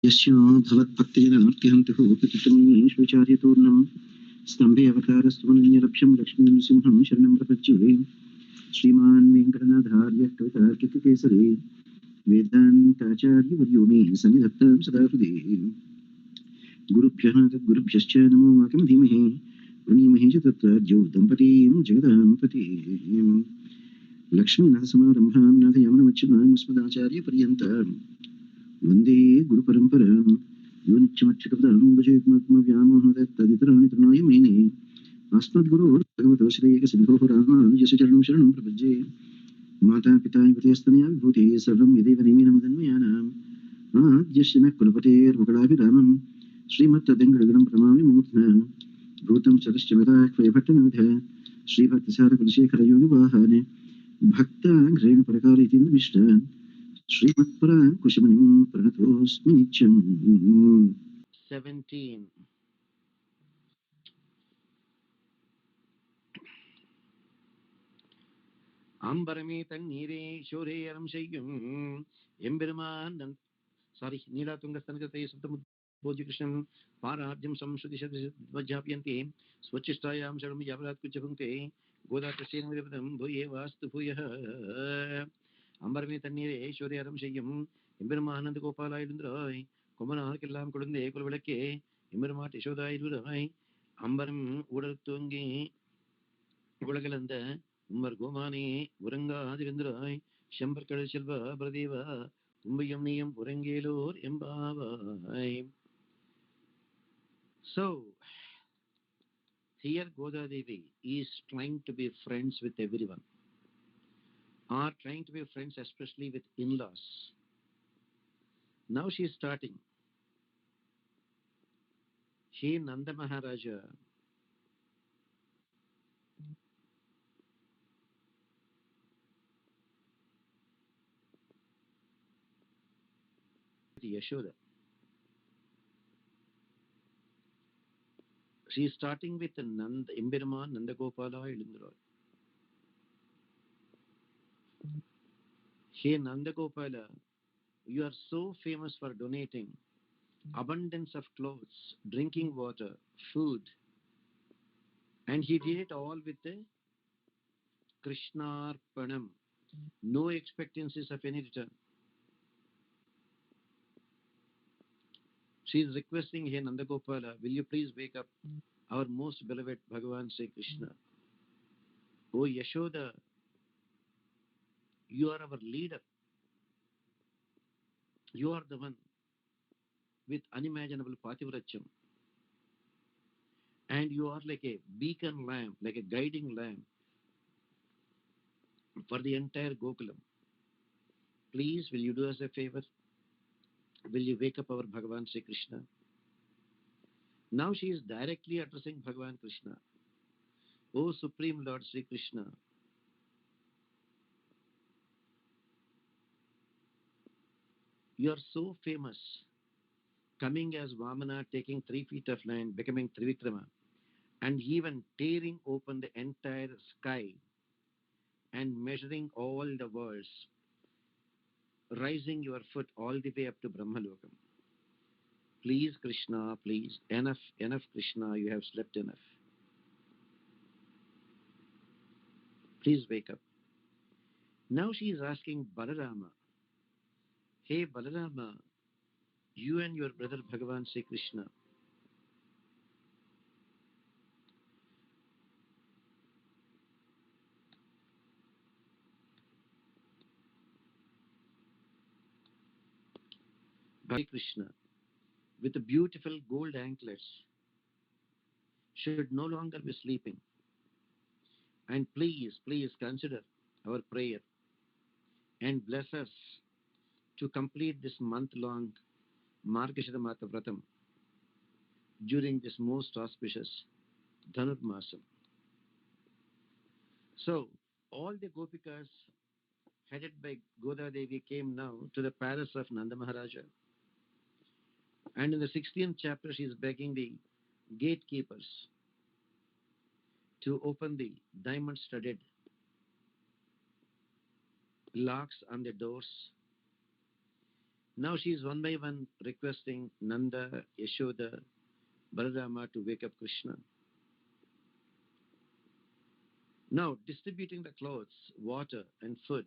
यस्य भवद्भक्तिजनमर्त्यहन्तुः प्रतितन्मेष्वचार्यतूर्णम् स्तम्भे अवतारस्तुवनन्यलक्ष्यं लक्ष्मीं सिंहं शरणं प्रपद्ये श्रीमान् वेङ्कटनाथार्यः कवितार्किककेसरी वेदान्ताचार्यवर्यो मे सन्निधत्तां सदा हृदि गुरुभ्यः तद्गुरुभ्यश्च नमो वाकं धीमहि प्रणीमहे च तत्रार्जौ दम्पतीं जगदां पतिं लक्ष्मीनाथसमारम्भां नाथयामनमच्युतां अस्मदाचार्यपर्यन्ताम् वन्दे गुरुपरम्परां यो नित्यमच्युतपदाम्बुजयुग्मव्यामोहतत्तदितराणि तृणाय मेने अस्मद्गुरोर्भगवतो श्रीकसिन्धोः रामानुजस्य चरणं शरणं प्रपद्ये माता पिता युवतिस्तनया विभूतिः सर्वं यदेव नियमेन मदन्वयानाम् आद्यस्य नः कुलपतेर्वकुलाभिरामं श्रीमत्तदङ्गडगणं प्रणमामि मूर्ध्ना भूतं सरश्च मदाह्वयभट्टनाथ श्रीभक्तिसारकुलशेखरयोगिवाहान् भक्ताङ्घ्रेणपरकालयतीन्द्रमिष्टान् श्रीमत्पराङ्कुशमुनिं प्रणतोऽस्मि नित्यम् 17. அம்பரமே தண்ணீரே ஷோரே அறம் செய்யும் எம்பெருமான் நீலாதுங்கஸ்தனகத்தை சுத்தமுத்போஜ்யகிருஷ்ணம் பாரார்ஜம் சம்ஸ்ருதிஷத்வஜாபியந்தே ஸ்வச்சிஷ்டாயாம் ஷடம் யாவராத் குச்சபுங்கே கோதாத்தசேனவிதம் பூயே வாஸ்து பூயः அம்பரமே தண்ணீரே ஷோரே அறம் செய்யும் எம்பெருமான் ஆனந்த கோபாலா எழுந்திராய் கொமனார்க்கெல்லாம் குழந்தை குலவிளக்கே எம்பெருமாட் யசோதா இருவராய் அம்பரம் ஊடல் தூங்கி உலகளந்த உம்மர் கோமானே உறங்காதிருந்தாய் செம்பற்கடல் செல்வ பிரதேவா உம்பையும் நீயும் உறங்கேலோர் எம்பாவாய். So here Goda Devi is trying to be friends with everyone, or trying to be friends especially with in-laws. Now she is starting. He Nanda Maharaja, Yashoda. She is starting with Nanda Embirman Nandagopala Ilindroy. Hey Nandagopala, you are so famous for donating abundance of clothes, drinking water, food, and he did it all with the Krishnarpanam, no expectancies of any return. She is requesting, hey Nandagopala, will you please wake up our most beloved Bhagavan Sri Krishna? Oh Yashoda, you are our leader. You are the one with unimaginable Pativracham. And you are like a beacon lamp, like a guiding lamp for the entire Gokulam. Please, will you do us a favor? Will you wake up our Bhagavan Sri Krishna? Now she is directly addressing Bhagavan Krishna. O Supreme Lord Sri Krishna, you are so famous, coming as Vamana, taking 3 feet of land, becoming Trivikrama, and even tearing open the entire sky and measuring all the worlds, rising your foot all the way up to Brahmalokam. Please, Krishna, please, enough, enough, Krishna, you have slept enough. Please wake up. Now she is asking Balarama, hey Balarama, you and your brother Bhagavan Sri Krishna, Bhai Krishna, with the beautiful gold anklets, should no longer be sleeping. And please, please consider our prayer and bless us to complete this month-long Margashira Mata Vratam during this most auspicious Dhanur Masam. So, all the Gopikas headed by Goda Devi came now to the palace of Nanda Maharaja. And in the 16th chapter, she is begging the gatekeepers to open the diamond-studded locks on the doors Now she is one by one requesting Nanda, Yashoda, Balarama to wake up Krishna. Now distributing the clothes, water and food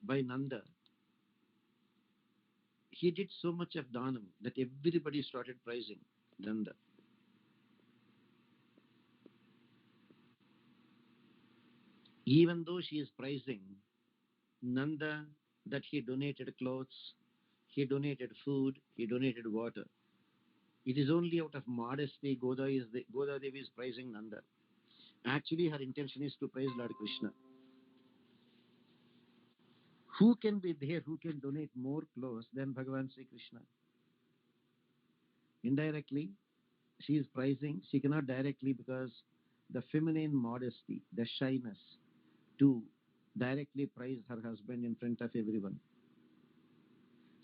by Nanda, he did so much of dhanam that everybody started praising Nanda. Even though she is praising Nanda that he donated clothes, he donated food, he donated water. It is only out of modesty Goda Devi is praising Nanda. Actually, her intention is to praise Lord Krishna. Who can be there who can donate more clothes than Bhagavan Sri Krishna? Indirectly, she is praising. She cannot directly because the feminine modesty, the shyness to directly praise her husband in front of everyone.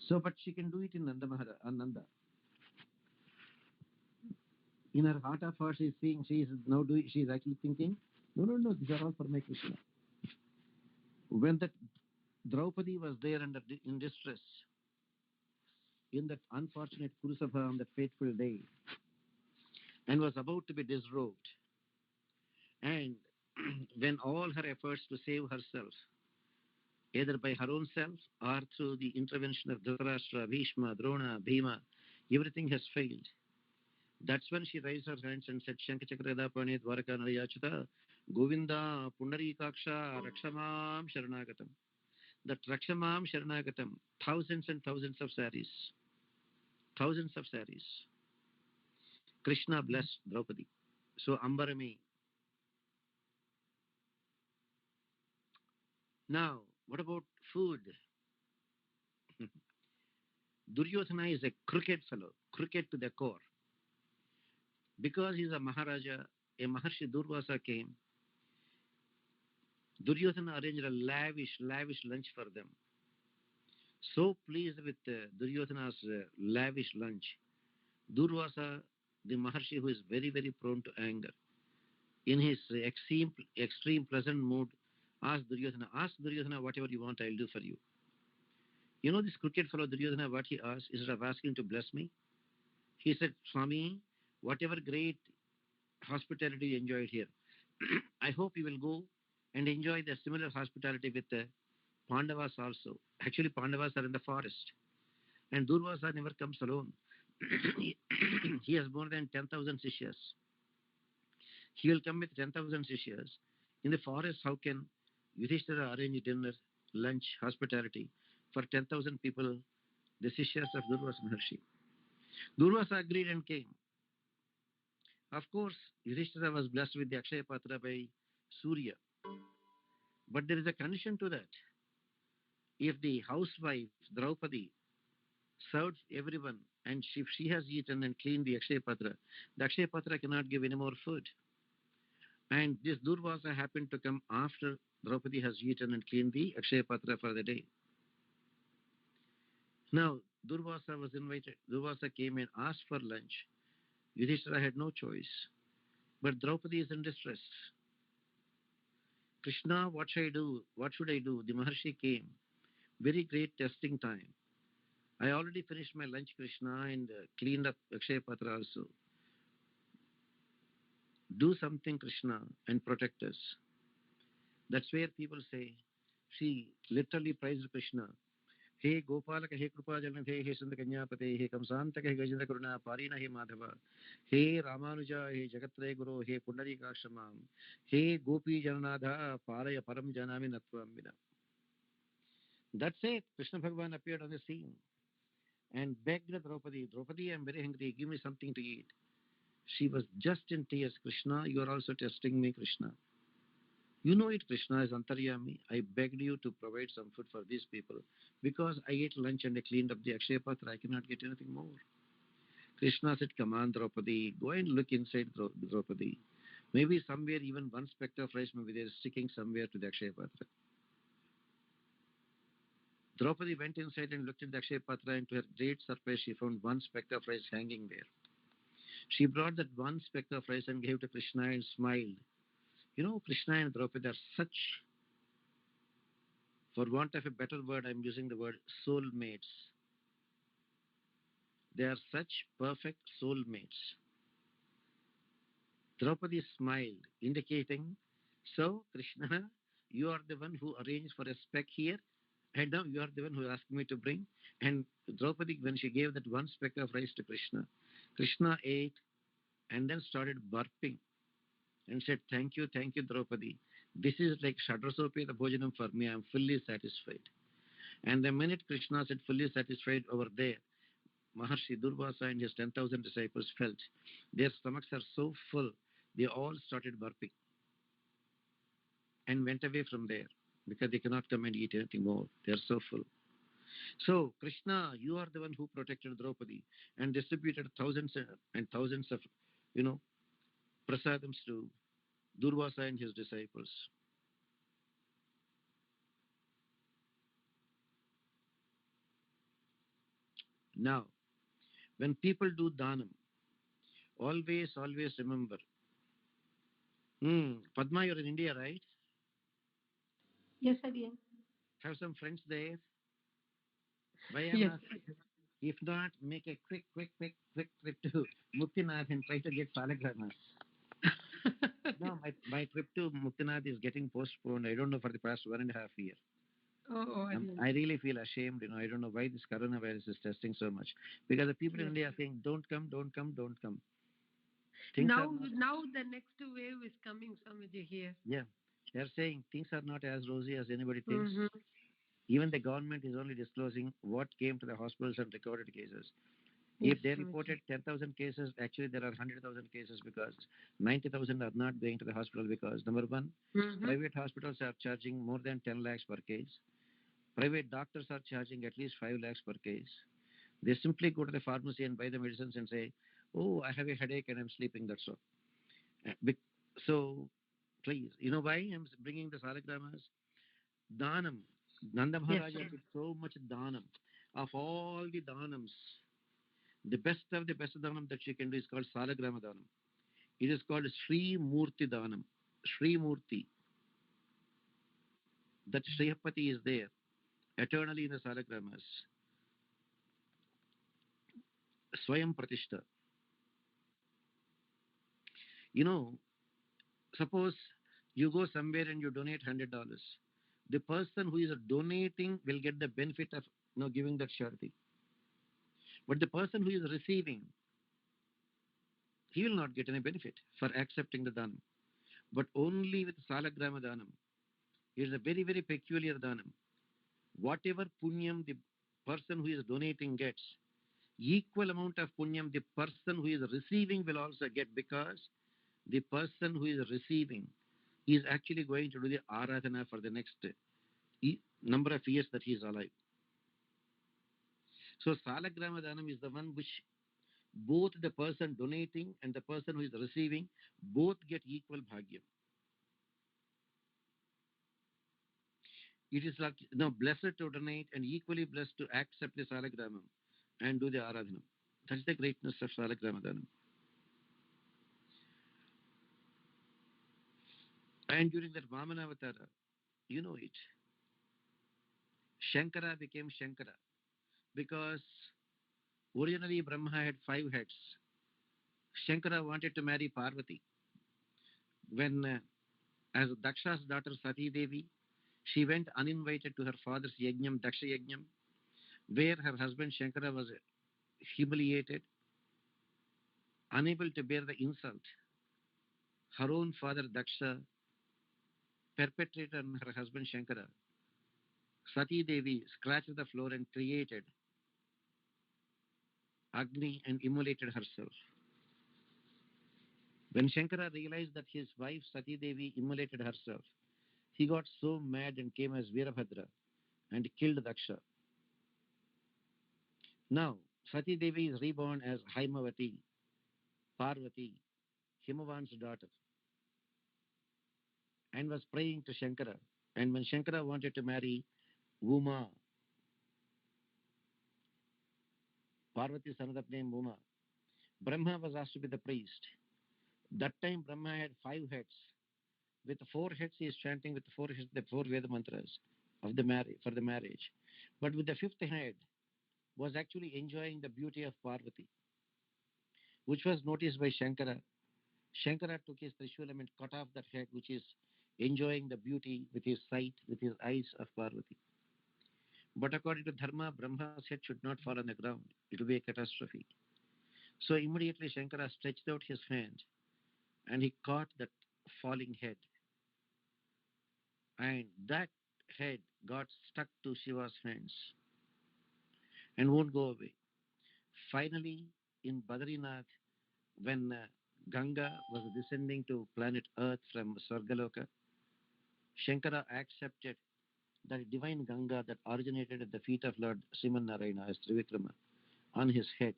So, but she can do it in Nanda. In her heart of heart, she is seeing, she is actually thinking, no, these are all for my Krishna. When that Draupadi was there in distress, in that unfortunate Kurusabha on that fateful day, and was about to be disrobed, and when all her efforts to save herself, either by her own self or through the intervention of Dhritarashtra, Bhishma, Drona, Bhima, everything has failed. That's when she raised her hands and said, Shankachakradapani Dwaraka Narayachita, Govinda, Pundarikaksha, Rakshamam Sharanagatam. That Rakshamam Sharanagatam, thousands and thousands of saris. Thousands of saris. Krishna blessed Draupadi. So Ambarami. Now, what about food? Duryodhana is a crooked fellow, crooked to the core. Because he's a Maharaja, a Maharshi Durvasa came. Duryodhana arranged a lavish lunch for them. So pleased with Duryodhana's lavish lunch, Durvasa, the Maharshi who is very, very prone to anger, in his extreme pleasant mood, ask Duryodhana, whatever you want, I'll do for you. You know this crooked fellow Duryodhana, what he asked, instead of asking to bless me, he said, Swami, whatever great hospitality you enjoyed here, I hope you will go and enjoy the similar hospitality with the Pandavas also. Actually, Pandavas are in the forest, and Durvasa never comes alone. He has more than 10,000 Sishyas. He will come with 10,000 Sishyas. In the forest, how can Yudhishthira arrange dinner, lunch, hospitality for 10,000 people, the Sishyas of Durvasa Maharshi? Durvasa agreed and came. Of course, Yudhishthira was blessed with the Akshaya Patra by Surya. But there is a condition to that. If the housewife, Draupadi, served everyone and if she has eaten and cleaned the Akshaya Patra, the Akshaya Patra cannot give any more food. And this Durvasa happened to come after Draupadi has eaten and cleaned the Akshaya Patra for the day. Now, Durvasa was invited. Durvasa came and asked for lunch. Yudhishthira had no choice. But Draupadi is in distress. Krishna, what should I do? What should I do? The Maharshi came. Very great testing time. I already finished my lunch, Krishna, and cleaned up Akshaya Patra also. Do something, Krishna, and protect us. That's where people say, she literally praised Krishna. He Gopalaka, he Krupa Janathe, he Sundakanyapate, he Kamsantaka, he Gajendra Karuna, Parina, he Madhava, he Ramanuja, he Jagatre Guru, he Pundarika Shamam, he Gopi Jananadha, Paraya Param Janami Natvam. That's it. Krishna Bhagavan appeared on the scene and begged Draupadi, Draupadi, I'm very hungry, give me something to eat. She was just in tears. Krishna, you are also testing me, Krishna. You know it, Krishna is Antaryami. I begged you to provide some food for these people because I ate lunch and I cleaned up the Akshaya Patra. I cannot get anything more. Krishna said, come on, Draupadi, go and look inside Draupadi. Maybe somewhere even one speck of rice may be there sticking somewhere to the Akshaya Patra. Draupadi went inside and looked at the Akshaya Patra, and to her great surprise, she found one speck of rice hanging there. She brought that one speck of rice and gave to Krishna and smiled. You know, Krishna and Draupadi are such, for want of a better word, I'm using the word soulmates. They are such perfect soulmates. Draupadi smiled, indicating, so, Krishna, you are the one who arranged for a speck here, and now you are the one who asked me to bring. And Draupadi, when she gave that one speck of rice to Krishna, Krishna ate and then started burping and said, thank you, Draupadi. This is like Shadrasopi the Bhojanam for me. I am fully satisfied. And the minute Krishna said fully satisfied over there, Maharshi Durvasa and his 10,000 disciples felt their stomachs are so full, they all started burping and went away from there because they cannot come and eat anything more. They are so full. So, Krishna, you are the one who protected Draupadi and distributed thousands and thousands of, you know, prasadams to Durvasa and his disciples. Now, when people do dhanam, always remember. Padma, you're in India, right? Yes, again. Have some friends there. Why I'm Yes. asking? If not, make a quick trip to Muktinath and try to get Salagramas. No, my trip to Muktinath is getting postponed. I don't know for the past 1.5 years. Again. I really feel ashamed. I don't know why this coronavirus is testing so much. Because the people in Yes. India are saying, don't come, don't come, don't come. Things are Now, not, now the next wave is coming, Swamiji, here. yeah. They're saying things are not as rosy as anybody thinks. Mm-hmm. Even the government is only disclosing what came to the hospitals and recorded cases. Yes, If they Swamiji. reported 10,000 cases, actually there are 100,000 cases because 90,000 are not going to the hospital because, number one, Mm-hmm. private hospitals are charging more than 10 lakhs per case. Private doctors are charging at least 5 lakhs per case. They simply go to the pharmacy and buy the medicines and say, oh, I have a headache and I'm sleeping, that's all. Uh, bec- So, please, you know why I'm bringing the salagramas? Dhanam. Nanda Yes, Maharaja sir. did so much dhanam. Of all the dhanams, the best of the best dhanam that she can do is called Salagrama Dhanam. It is called Sri Murti Dhanam. Sri Murti. That Srihapati is there eternally in the Salagramas. Swayam Pratishta. You know, suppose you go somewhere and you donate $100. The person who is donating will get the benefit of giving that charity. But the person who is receiving, he will not get any benefit for accepting the dhanam. But only with Salagrama Dhanam. It is a very, very peculiar dhanam. Whatever punyam the person who is donating gets, equal amount of punyam the person who is receiving will also get because the person who is receiving is actually going to do the aradhana for the next number of years that he is alive. So Salagrama Dhanam is the one which both the person donating and the person who is receiving both get equal bhagyam. It is like blessed to donate and equally blessed to accept the Salagramam and do the Aradhanam. That's the greatness of Salagramadhanam. And during that Vamana Avatara, you know it, Shankara became Shankara because originally Brahma had 5 heads. Shankara wanted to marry Parvati. When, as Daksha's daughter Sati Devi, she went uninvited to her father's Yajnam, Daksha Yajnam, where her husband Shankara was humiliated, unable to bear the insult. Her own father Daksha perpetrated on her husband Shankara. Sati Devi scratched the floor and created Agni and immolated herself. When Shankara realized that his wife Sati Devi immolated herself, he got so mad and came as Virabhadra and killed Daksha. Now, Sati Devi is reborn as Haimavati, Parvati, Himavan's daughter, and was praying to Shankara. And when Shankara wanted to marry Uma, Parvati's another name Uma, Brahma was asked to be the priest. That time Brahma had 5 heads. With 4 heads, he is chanting with 4 heads the 4 Veda mantras of the marriage for the marriage. But with the 5th head, was actually enjoying the beauty of Parvati, which was noticed by Shankara. Shankara took his Trishulam and cut off that head, which is enjoying the beauty with his sight, with his eyes of Parvati. But according to Dharma, Brahma's head should not fall on the ground. It will be a catastrophe. So immediately Shankara stretched out his hand and he caught that falling head. And that head got stuck to Shiva's hands and won't go away. Finally, in Badrinath, when Ganga was descending to planet Earth from Svargaloka, Shankara accepted that divine Ganga that originated at the feet of Lord Sriman Narayana as Trivikrama on his head.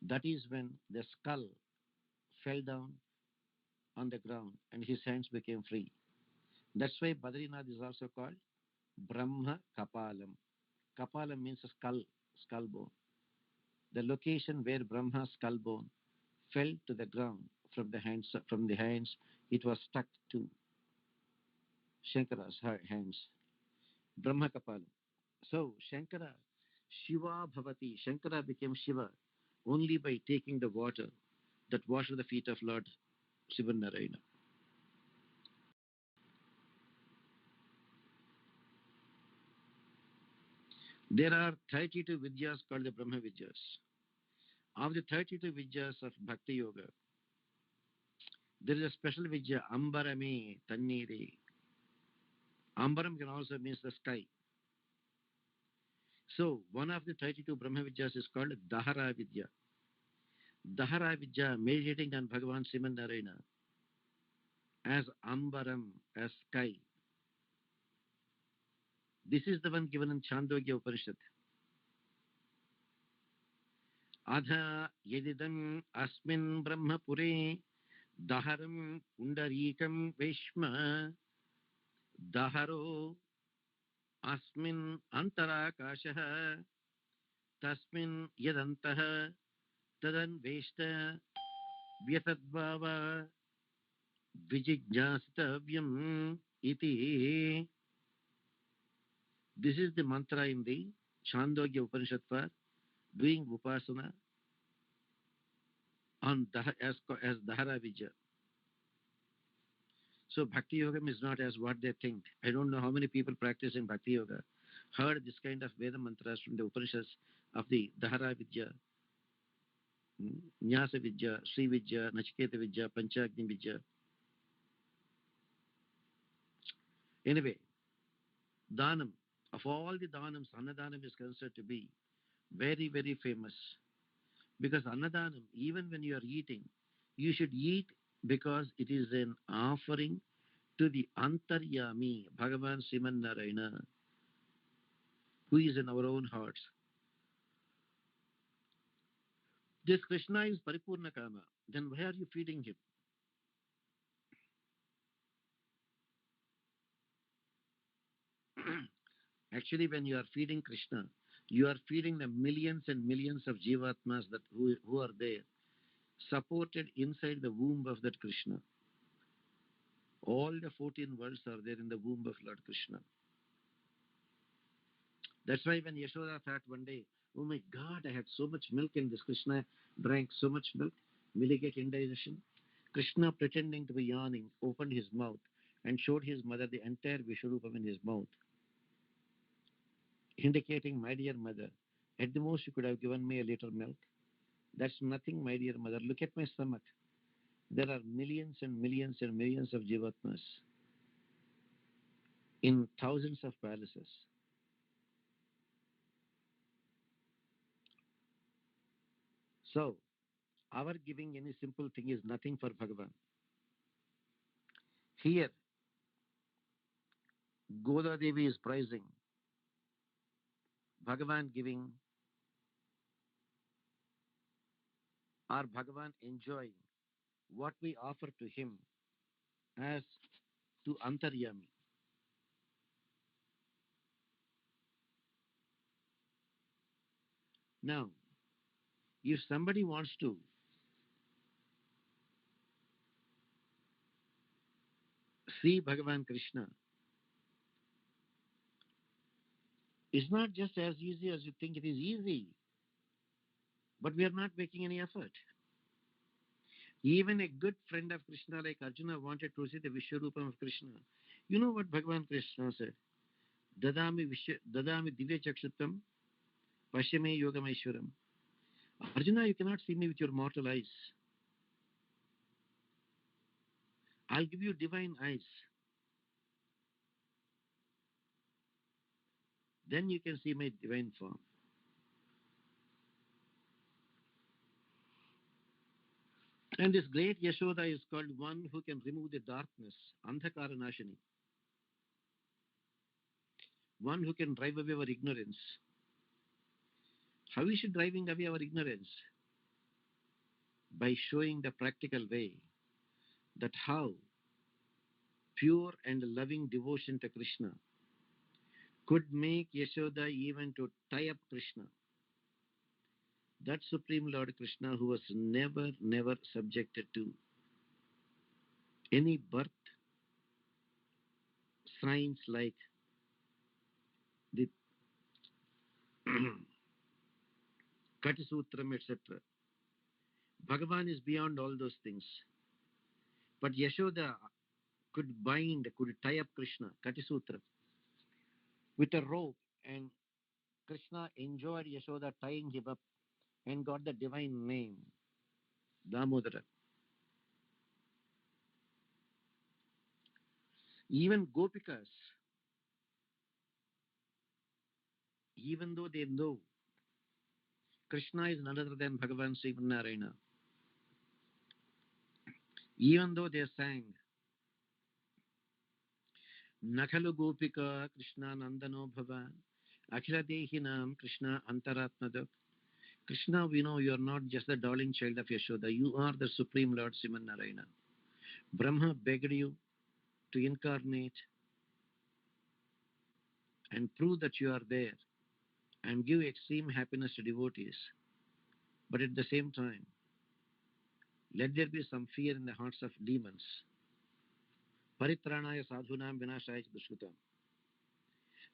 That is when the skull fell down on the ground and his hands became free. That's why Badrinath is also called Brahma Kapalam. Kapalam means a skull, skull bone. The location where Brahma's skull bone fell to the ground from the hands, it was stuck to Shankara's hands. Brahma Kapalam. So Shankara, Shiva Bhavati, Shankara became Shiva only by taking the water that washed the feet of Lord Sivanarayana. There are 32 Vidyas called the Brahma Vidyas. Of the 32 Vidyas of Bhakti Yoga, there is a special Vidya, Ambarame Tannire. Ambaram can also mean the sky. So, one of the 32 Brahma Vidyas is called Dahara Vidya. Dahara Vidya, meditating on Bhagavan Sriman Narayana as Ambaram, as sky. This is the one given in Chandogya Upanishad. Adha yedidam asmin brahmapure daharam pundarikam veshma daharo asmin antarakashah tasmin yadantah tadanveshta vyatadbhava vijijnasitavyam iti. This is the mantra in the Chandogya Upanishad for doing upasana on as Dahara Vidya. So Bhakti Yoga is not as what they think. I don't know how many people practicing Bhakti Yoga heard this kind of Veda mantras from the Upanishads of the Dahara Vidya, Nyasa Vidya, Sri Vidya, Nachiketa Vidya, Panchagni Vidya. Anyway, Dhanam, of all the Dhanams, Annadanam is considered to be very, very famous. Because Annadanam, even when you are eating, you should eat because it is an offering to the Antaryami, Bhagavan Sriman Narayana, who is in our own hearts. This Krishna is Paripurna Kama. Then why are you feeding him? Actually, when you are feeding Krishna, you are feeding the millions and millions of Jivatmas who are there, supported inside the womb of that Krishna. All the 14 worlds are there in the womb of Lord Krishna. That's why when Yashoda thought one day, oh my God, I had so much milk and this Krishna drank so much milk, will he get indigestion? Krishna, pretending to be yawning, opened his mouth and showed his mother the entire Vishwarupam in his mouth, indicating, my dear mother, at the most you could have given me a little milk. That's nothing, my dear mother. Look at my stomach. There are millions and millions and millions of Jivatmas in thousands of palaces. So, our giving any simple thing is nothing for Bhagavan. Here, Goda Devi is praising Bhagavan giving or Bhagavan enjoying what we offer to him as to Antaryami. Now, if somebody wants to see Bhagavan Krishna, it's not just as easy as you think it is easy. But we are not making any effort. Even a good friend of Krishna like Arjuna wanted to see the Vishwarupam of Krishna. You know what Bhagavan Krishna said? Dadami divya chakshuttam pashyame yogamaishwaram. Arjuna, you cannot see me with your mortal eyes. I'll give you divine eyes. Then you can see my divine form. And this great Yashoda is called one who can remove the darkness, Andhakara Nashini. One who can drive away our ignorance. How is she driving away our ignorance? By showing the practical way that how pure and loving devotion to Krishna could make Yashoda even to tie up Krishna. That Supreme Lord Krishna who was never subjected to any birth signs like the Katisutram, etc. Bhagavan is beyond all those things. But Yashoda could tie up Krishna, Katisutra, with a rope, and Krishna enjoyed Yashoda tying him up and got the divine name, Damodara. Even Gopikas, even though they know Krishna is none other than Bhagavan Srimanarayana, even though they sang Nakhalu Gopika Krishna Nandano Bhavan Akhila Dehinam Krishna Antaratmada. Krishna, we know you are not just the darling child of Yashoda, you are the Supreme Lord Srimanarayana. Brahma begged you to incarnate and prove that you are there and give extreme happiness to devotees. But at the same time, let there be some fear in the hearts of demons. Paritranaya sadhunam vinashaya dushkutam.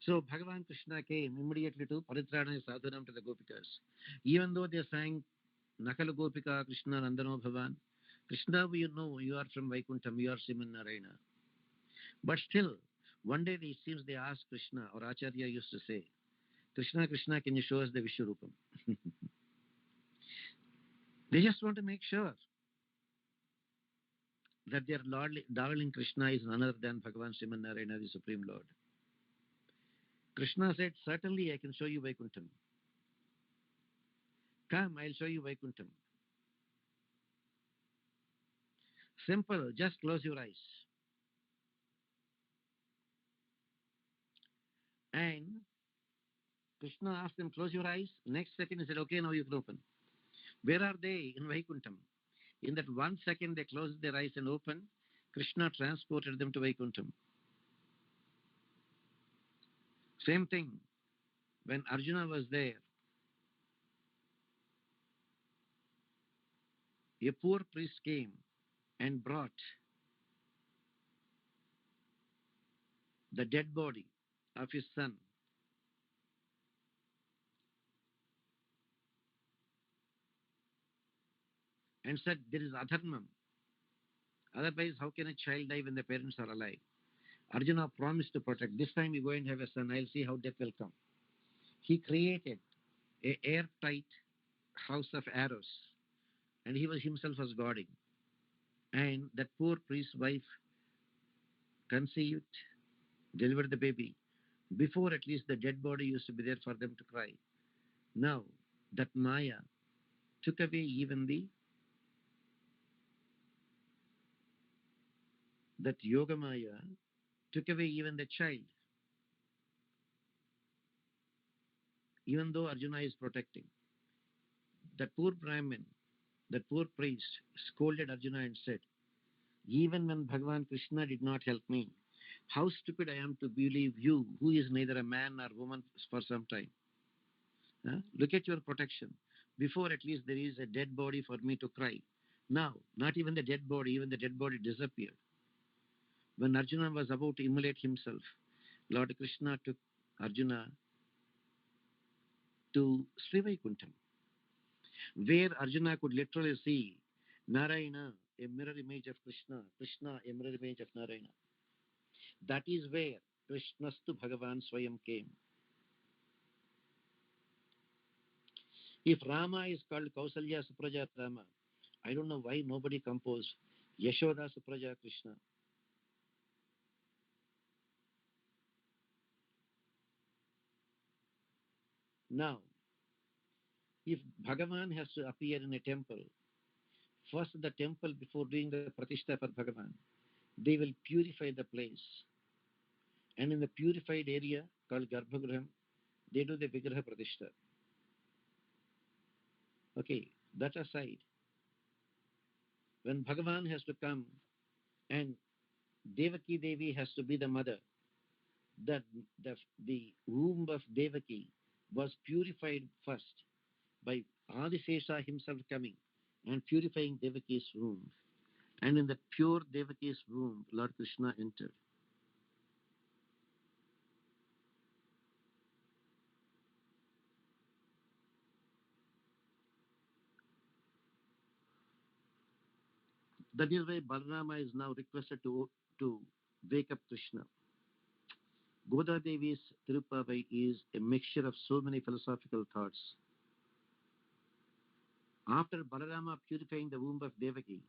So Bhagavan Krishna came immediately to Paritranaya sadhunam to the Gopikas. Even though they sang Nakala Gopika Krishna Nandano Bhavan, Krishna, we know you are from Vaikuntham, you are Srimanarayana. But still, one day it seems they asked Krishna, or Acharya used to say, Krishna, Krishna, can you show us the Vishwarupam? They just want to make sure that their darling Krishna is none other than Bhagavan Srimanarayana, the Supreme Lord. Krishna said, certainly I can show you Vaikuntham. Come, I'll show you Vaikuntham. Simple, just close your eyes. And Krishna asked them, close your eyes. Next second he said, okay, now you can open. Where are they? In Vaikuntham. In that 1 second they closed their eyes and opened. Krishna transported them to Vaikuntham. Same thing. When Arjuna was there, a poor priest came and brought the dead body of his son. And said, there is adharmam. Otherwise, how can a child die when the parents are alive? Arjuna promised to protect. This time you go and have a son. I'll see how death will come. He created a airtight house of arrows, and he was himself was guarding. And that poor priest's wife conceived, delivered the baby. Before, at least, the dead body used to be there for them to cry. Now, that Maya took away even that Yoga Maya took away even the child, even though Arjuna is protecting. That poor Brahmin, that poor priest scolded Arjuna and said, even when Bhagavan Krishna did not help me, how stupid I am to believe you, who is neither a man nor woman for some time. Look at your protection. Before, at least, there is a dead body for me to cry. Now, not even the dead body, even the dead body disappeared. When Arjuna was about to immolate himself, Lord Krishna took Arjuna to Sri Vaikuntham. where Arjuna could literally see Narayana, a mirror image of Krishna, Krishna, a mirror image of Narayana. That is where Krishnastu Bhagavan Swayam came. If Rama is called Kausalya Supraja Rama, I don't know why nobody composed Yashoda Supraja Krishna. Now, if Bhagavan has to appear in a temple, first the temple, before doing the Pratishtha for Bhagavan, they will purify the place. And in the purified area called Garbhagriha, they do the Vigraha Pratishtha. Okay, that aside, when Bhagavan has to come and Devaki Devi has to be the mother, the womb of Devaki was purified first by Adisesha himself coming and purifying Devaki's womb. And in the pure Devaki's womb, Lord Krishna entered. That is why Balarama is now requested to wake up Krishna. Goda Devi's Tirupavai is a mixture of so many philosophical thoughts. After Balarama purifying the womb of Devaki,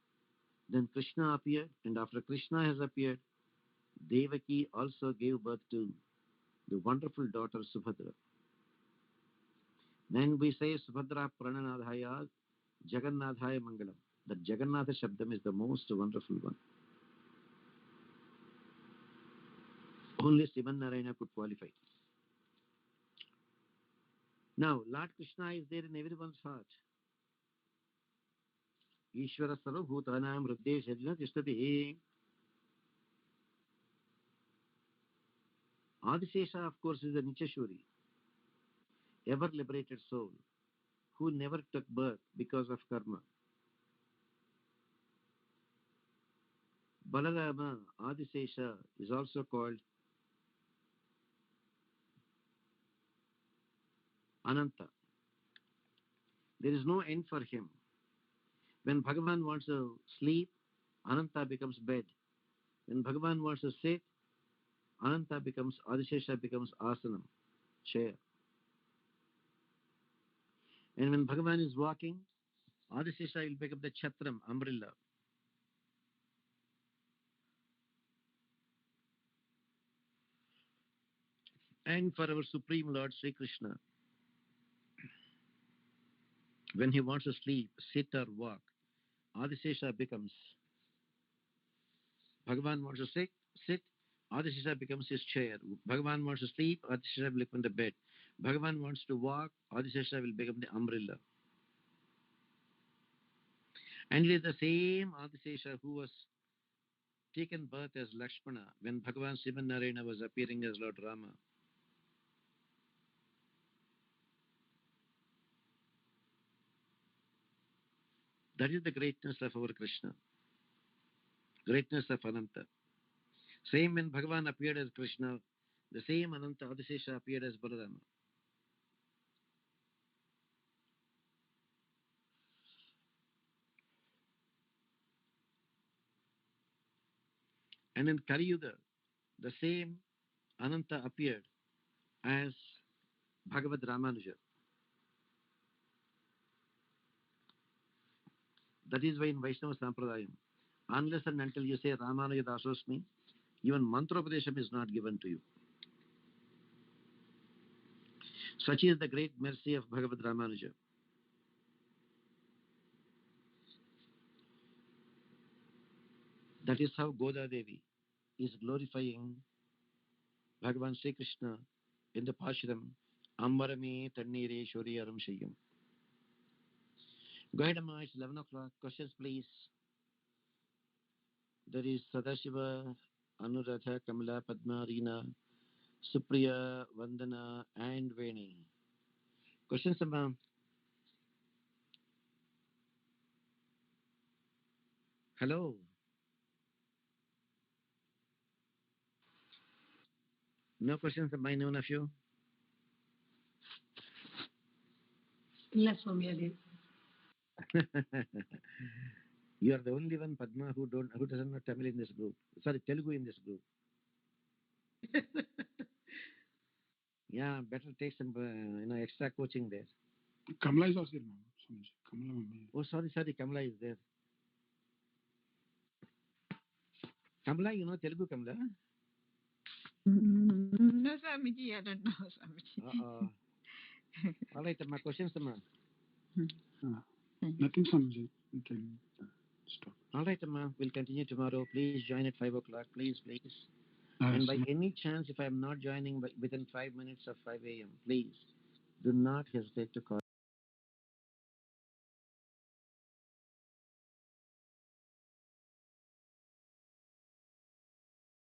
then Krishna appeared, and after Krishna has appeared, Devaki also gave birth to the wonderful daughter Subhadra. Then we say Subhadra Prananadhaya Jagannadhaya Mangalam. The Jagannatha Shabdam is the most wonderful one. Only Sivan Narayana could qualify. Now, Lord Krishna is there in everyone's heart. Ishvara Sarvabhutanam Hridye Sharina Tishtati. Adisesha, of course, is the Nityashuri, ever liberated soul, who never took birth because of karma. Balarama, Adisesha, is also called Ananta. There is no end for him. When Bhagavan wants to sleep, Ananta becomes bed. When Bhagavan wants to sit, Ananta becomes, Adisesha becomes asanam, chair. And when Bhagavan is walking, Adisesha will become the chatram, umbrella. And for our Supreme Lord Sri Krishna, when he wants to sleep, sit or walk, Adisesha becomes, Bhagavan wants to sit, Adisesha becomes his chair. Bhagavan wants to sleep, Adisesha will become the bed. Bhagavan wants to walk, Adisesha will become the umbrella. And it is the same Adisesha who was taken birth as Lakshmana when Bhagavan Sivanarayana was appearing as Lord Rama. That is the greatness of our Krishna, greatness of Ananta. Same when Bhagavan appeared as Krishna, the same Ananta Adisesha appeared as Balarama. And in Kali Yuga, the same Ananta appeared as Bhagavad Ramanuja. That is why in Vaishnava Sampradayam, unless and until you say Ramanuja Dasosmi, even Mantropadesham is not given to you. Such is the great mercy of Bhagavad Ramanuja. That is how Goda Devi is glorifying Bhagavan Sri Krishna in the Pashiram Ambarame Tannire Shori Aram Shayam. Go ahead, Amma. It's 11 o'clock. Questions, please. There is Sadashiva, Anuradha, Kamala, Padma, Reena, Supriya, Vandana, and Veni. Questions, Amma? Hello. No questions by none of you? Yes, Swami again. You are the only one, Padma, who doesn't know Tamil in this group. Sorry, Telugu in this group. Yeah, better take some extra coaching there. Kamala is also there, ma'am. Swamiji. Kamala, ma'am. Oh, sorry, Kamala is there. Kamala, you know Telugu, Kamala? No, Swamiji, I don't know, Swamiji. All right, my questions, Amma. Nothing, Swamiji. You can stop. All right, Amma. We'll continue tomorrow. Please join at 5 o'clock. Please. And by any chance, if I am not joining within 5 minutes of 5 a.m., please do not hesitate to call.